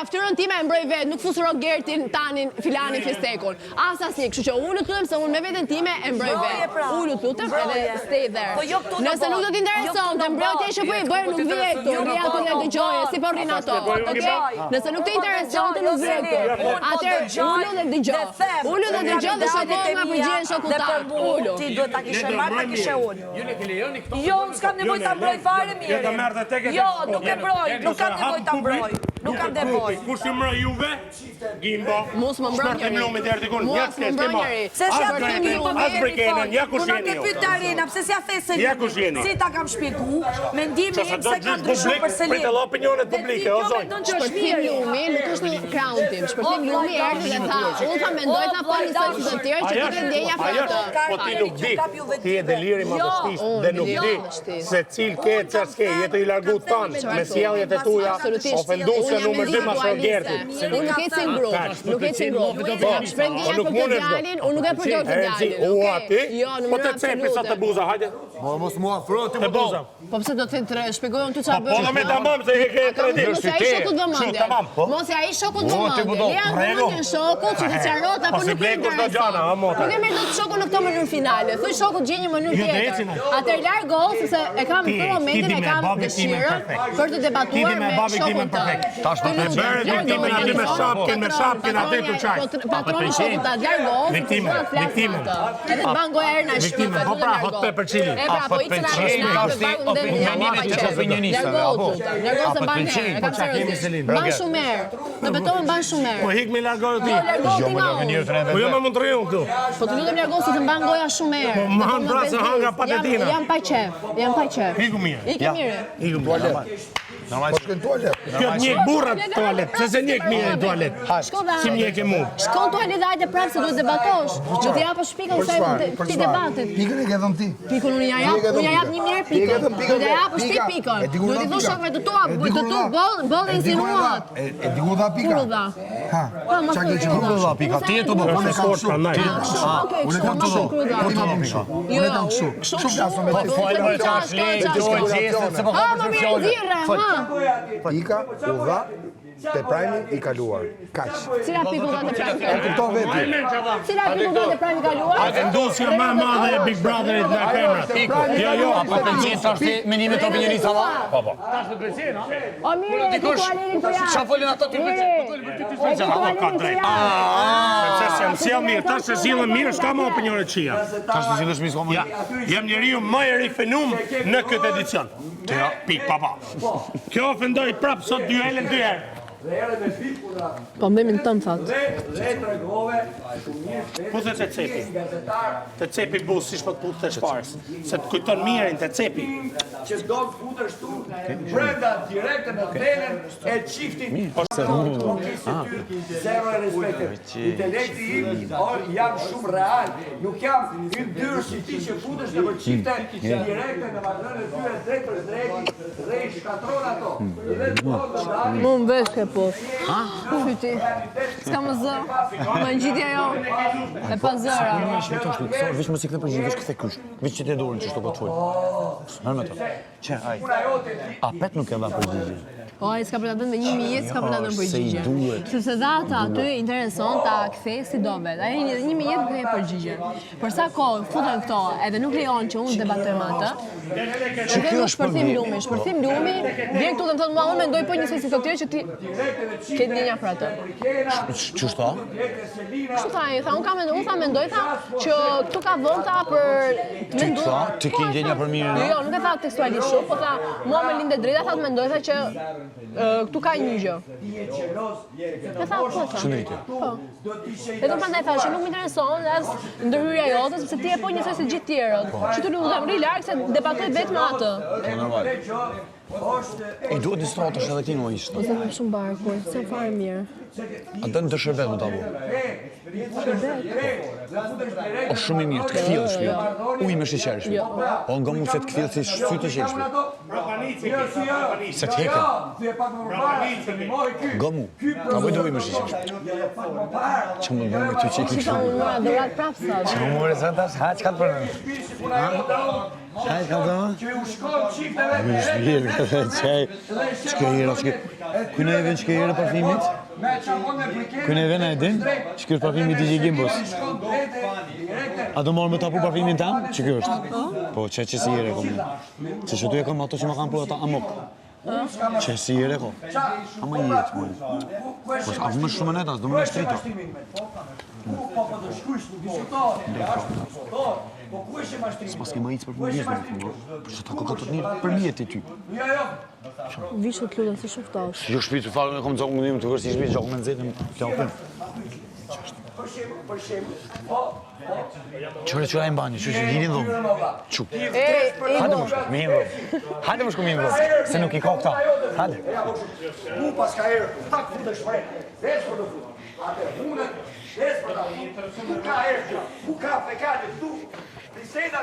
fytyrën time e mbroj vetë, nuk fusuroj Gertin, Tanin, Filanin, Fistekun. Asnjë, kështu që unë lutem se unë me veten time e mbroj vetë. Unë lutem edhe stay there. Nëse nuk do t'intereson, të mbrojtja e shëpëj, bëjë nuk vje këtu, rria të nga dëgjoje, si po rrinë ato. Nëse nuk të intereson, të nuk vje këtu. Atër, ullu dhe dëgjoj. Ullu dhe dëgjoj dhe shokoj nga përgjën shokutar. Ullu. Ti duhet ta kishe marrë, ta kishe unë. Jo, unë s'kam nevoj ta mbroj fare mirë. Jo, nuk e mbroj, nuk kam nevoj ta mbroj. Nuk kam nevoj. Kush ju mbroj juve? Gimbo. Mos më mbroj njëri. Mos më mbroj njëri. Se si a themi ju As brikenen, ja kush unë jeni ke ju. pyet të arena, pse si a thesë Ja kush jeni. si ta kam shpjegu, mendimi im se ka ndryshuar për selim. Pritet opinionet publike, o zonjë. Shpërthim Lumi nuk është një crown tim. Shpërthim Lumi erdhi dhe tha, unë ta mendoj ta po një sot të tjerë që të ndjenja për atë. Po ti nuk di, ti e deliri madhështisht dhe nuk di se cil ke çaske, jetë i largu tanë me sjelljet e tuja, ofenduese numër 2 mas Gertit. Unë nuk ecë në grup, nuk ecë në grup. Shprehja për të djalin, unë nuk e përdor të djalin. U ati? Po të cepi sa të buza, hajde. Mos mua afro ti Të buza. Po pse do të të shpjegoj unë ty çfarë bësh? Po do me tamam se e ke kredit. Mos ai shokut vëmendje. Mos ai shokut vëmendje. Ja vëmendjen shokut që të qarrot apo nuk e intereson. Nuk e merr dot shokun në këtë mënyrë finale. Thuaj shokut gjej një mënyrë tjetër. Atë largo sepse e kam në këtë momentin e kam dëshirën për të debatuar me shokun tënd. Tash do të bëre viktimën aty me shapkin aty të çaj. Patroni shokut ta largo. Viktimën. Edhe ban goja erë na shpifet. Po pra, hot pepper chili. E pra, po i cila ban shumë erë. Në betohen ban shumë erë. Po hik me largoju ti. Po jo më mund të rriun këtu. Po të lutem largo se të mban goja shumë erë. Po më han brasa hanga patetina. Jam pa qef. Hiku mirë. Ikë mirë. Hiku mirë. Po shkën toalet. Kjo të njek burrat toalet, pse se njek mirë në toalet. Si më njek e mu. Shkon toalet dhe hajde prapë se duhet debatosh. Do të japësh pikën sa ti debatit. Pikën e ke dhënë ti. Pikën unë ja jap një mirë pikën. Do të japësh ti pikën. Do të thosh shokëve të tua, boll insinuat. E di ku dha pika? Kur dha? Ha. Çka ke qenë? Ku dha pika? Ti e të bëj. Unë kam prandaj. Unë kam kështu. Unë kam kështu. Unë kam kështu. Kështu flasun me ty. Folë çfarë le, doj gjestë se po më mirë. Pika u dha te prajmi i kaluar. Kaq. Cila pikë u dha te prajmi? E kupton vetë. Cila pikë u dha te prajmi kaluar? A ndosja më e madhe e Big Brotherit nga kamera. Jo, Po pëlqen tash mendimet e opinionisë ava? Po. O mirë, dikush Çfarë folën ata ti Sepse jam sjell mirë, tash se sjellem mirë, s'ka më opinione të qija. Tash të sillesh mirë s'ka më. Jam njeriu më i rifinum në këtë edicion. Pik, papa. Kjo ofendoi prap sot dyelën dy herë. Po mbemin tëm thot. Po se të cepi. Të cepi bus si shpot putë të shparës. Se të kujton mirin të cepi. Që do të futesh tu brenda direkte në hotelin e çiftit. Zero respekt. Intelekti im jam shumë real. Nuk jam yndyrë si ti që futesh në çifte direkte në vazhdon e tyre drejt për drejt, rrej shkatron ato. Mu më vesh ke posh. Fyti. S'ka më zë. Më ngjitja jo. E pa zëra. Veç mos i kthe përgjigje, veç kthe kush. Veç që të dorën që shto po të fol. Merr me to. Çe ai. A pet nuk e dha përgjigje. Po ai s'ka për ta dhënë me 1000 jetë, s'ka për ta dhënë përgjigje. Sepse dha ata aty intereson ta kthej si do vet. Ai 1000 jetë kthej përgjigje. Për sa kohë futen këto, edhe nuk lejon që unë debatoj me atë. Kjo është shpërthim lumi. Vjen këtu dhe më thonë, unë mendoj po njësoj si të tjerë që ti ke ndjenja për atë. Ç'është? Kështu tha, unë tha mendoj që këtu ka vënta për të menduar. Ti ke ndjenja për mirën? Jo, nuk e tha tekstualisht shumë, po tha, mua më lindë drejta, tha të mendoj që këtu ka një gjë. E tha, po tha. Shëndetje. Po. Edhe prandaj tha që nuk më intereson as ndërhyrja jote, sepse ti e po njësoj si gjithë tjerët. Që të lutem, ri larg se debatoj vetëm me atë. Po normal. E duhet të strotosh edhe ti në ishte. Po se më shumë barku, se fare mirë. A dënë të shërbet më tabo? O shumë i mirë, të këthilë shpjot. Uj me sheqer shpjot. O nga mu se të këthilë si sy të qelë shpjot. Se të heka. Nga mu. A bëjdo uj me sheqer shpjot. Që më bëjmë të qekë Shika unë mua adorat prapë sot. Që më mërë së tash, ha, që ka të përnë? Qaj ka dhe? Që u shkon qifteve Me shpirë, qaj. Qkejera, Kënë e ven qkejera parfimit? me qamon me briketë. Kënë e ven e din? Që kjo është parfimit i Gimbos. Shkon drejte, direkte. A do morë me tapu parfimin tam? Që kjo është? Po, që si jere kom. Që që tu e kom ato që ma kam pru ata amok. Që si jere kom. Ama jetë, mojë. Po, a më shumë në etas, do më në shtrito. Po të shkujsh, nuk diskutoj. Po ku ishe mashtrimi? S'pas ke ma icë për për njëzme. Që ta koka të të njërë për mjetë i ty. Jo. Vishë të lutën si shuftash. Jo shpitë të falë, me kom të zonë mundim të vërë si shpitë, gjohë me nëzetë në plakën. Për shemë. Po. Qërë qëra e mbani, që hini dhomë. Qu. Hajde më shku, me hinë dhomë. Hajde më shku me hinë dhomë, se nuk i ka këta. Hajde. Ku pas ka erë, tak fund e shprejtë. Desë për të fund. Ate punët, desë për të fund. Ku ka erë, ku ka fekate, tu. Biseda.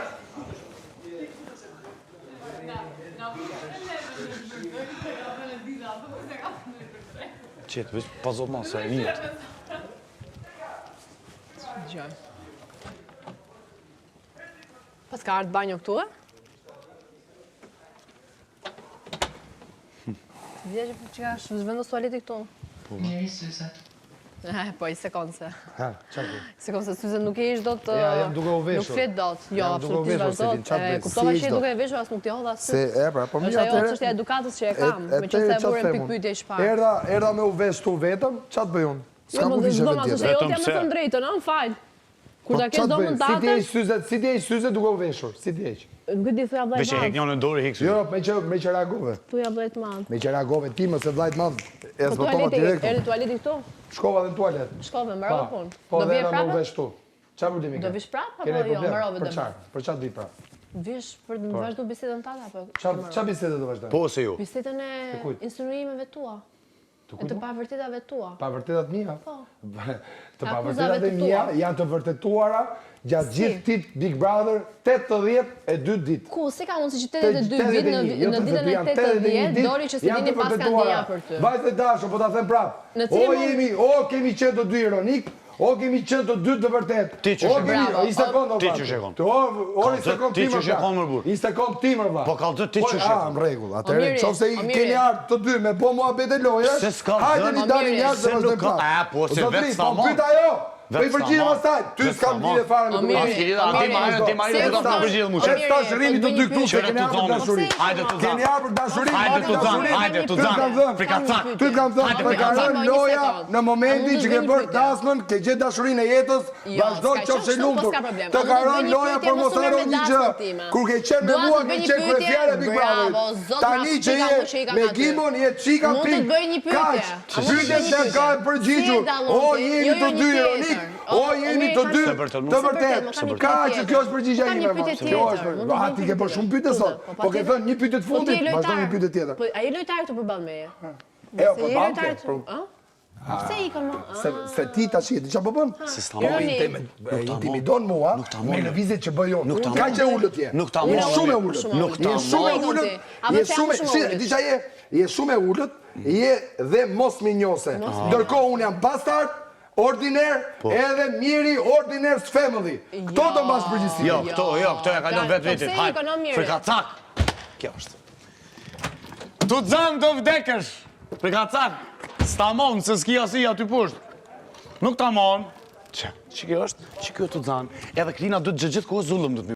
Qetë, veç pazot ma, se e njëtë. Gjoj. Pas ka ardë banjo këtu, e? Vje që ka zhvendos tualeti këtu? Njeri syze. Po, i sekundë se. Ha, qa ku? Sekundë se syze nuk e ish do të... Ja, jam duke u veshur. Nuk flet do të. Jo, Jam duke u absolutisht veshur, vazhdo. Selin, qa bëj? Kuptova Si që ishdo? duke e veshur as nuk t'i hodha sy. Se, pra, po mi Është ajo atëre... çështja e edukatës që e kam, meqense e vurën pikë pyetje i shparë. Erda me u vesh tu vetëm, qa të bëjun? S'ka ku vishe Doma, vetë se tjetër. jo t'jam me thënë drejtën, në fal. Kur ta kesh domën tatës, Si ti e syze duke u veshur? Si ti e që? nuk e di thuja vllai Veç e hek madh. një në dorë, hek Jo, me që reagove. Thuja vllai madh. Me që reagove ti mëse vlajt madh. E Po zbotova tualeti, direkt. erdhi tualeti këtu? Shkova dhe në tualet. Shkove, mbarova punë. Po Do dhe vije era me u prapë? vesh tu. Qa problemi ka? Do vish prapë Kene apo jo, problem? mbarove Për do? qarë? Për qatë di pra? Vish për të vazhdu bisedën tata apo? Qa bisede do vazhdojnë? Po, se ju. Bisedën e kujt? insinuimeve tua. E të pavërtetate tua. Pa vërtetat mia? Po. Të pa Akuzave vërtetat e të mia tua. janë të vërtetuara gjatë gjithë tit Big Brother 82 ditë. Ku, si ka mundësi që 82 vit në ditën e 80 dori që si dini pas kanë për ty. Vajtë e dashur, po ta them prap. Në O cilin jemi, o kemi qenë të dy ironik, o kemi qenë të dy të vërtet. Ti që O shekon. kemi, Bravo. i sekond, Ti që shekon. O i sekond Ti ti që më shekon, më burr. I sekond ti më vlla. Po kallë ti që A, shekon. në rregull. Atëherë, Omiri, nëse i Omiri. keni ardhur të dy me po muhabet e lojës, Se s'ka hajde zënë. një dalin Omiri, jashtë se dhe nuk vazhdojmë ka- prapë. po, se Zotri, vetë po s'tamon. pyet ajo. Po i Vetë përgjigjem s'tamon. asaj. Ty Vetë s'kam s'tamon. lidhje fare me Omiri, këtë. Ti lidha, ti marrë, ti marrë, Se do të është- përgjigj mua. Çfarë dashurimi të dy këtu se Qëre keni të ardhur zonë. dashuri. Hajde të Keni zonë. ardhur dashuri, Hajde hajde të zonë, dashuri. hajde të Ty t'kam zonë. thënë. Frikacak. Ty t'kam thënë, Hajde, për ka frikacak. rënë loja në momentin që ke bërë dasmën, ke gjetë dashurinë e jetës, Jo, vazhdo s'ka qofsh e qenë, lumtur. s'ka problem. Të Unë ka do të bëj rënë një loja pyetje, për mos mos u merr harro me një gjë. dasmën time. Kur ke qenë me Dua mua, të bëj ke një qenë pyetje, kryefjare Big Brother. bravo, zot, Tani ma që shika je ku shika me aty. Gimon, je çika Mund të pik. bëj një pyetje. Kaq. A mund të Pyetjet bëj se një ka pyetje? përgjigjur. Si e dallon O ti? jeni Jo, të jo, dy një ironik. tjetër. O jeni Omiri, të dy Se vërtet, të se vërtet. vërtet. Ka që kjo është përgjigja Ka një ime. pyetje Kjo tjetër, është. mund të A bëj ti një ke bërë pyetje. shumë pyetje sot. Po, Po ke thënë një pyetje të Po ti fundit, je vazhdo një lojtar. pyetje tjetër. Po ai je lojtar këtu përballë meje. Jo, Se po je bam lojtar ke. këtu, ë? Pse ikën më? Se ti tash je, di çfarë po bën? Se s'ta Po mor. intimidon mua me lëvizjet që bëj unë. ta Ka mor. që ullët je. Nuk ta Je mor. shumë e ullët. Nuk ta Je mor. shumë e Nuk ullët. ti. A Je vërtet shumë, shumë si, ullët. di çfarë je? Je shumë e ullët, je dhe mos minjose. Ndërkohë unë jam bastard, ordiner, edhe miri ordiners family. Kto do mbas përgjegjësi? Jo, këto e kalon vetë Po vetit. pse Hajde, ekonomi? frikacak. Kjo është. Tu zanë do vdekësh. Frikacak. S'ta mon, se s'ki asi aty poshtë. Nuk ta mon. Që kjo është? Që kjo tu zanë. Edhe Klina do të gjithë kohë zullëm do të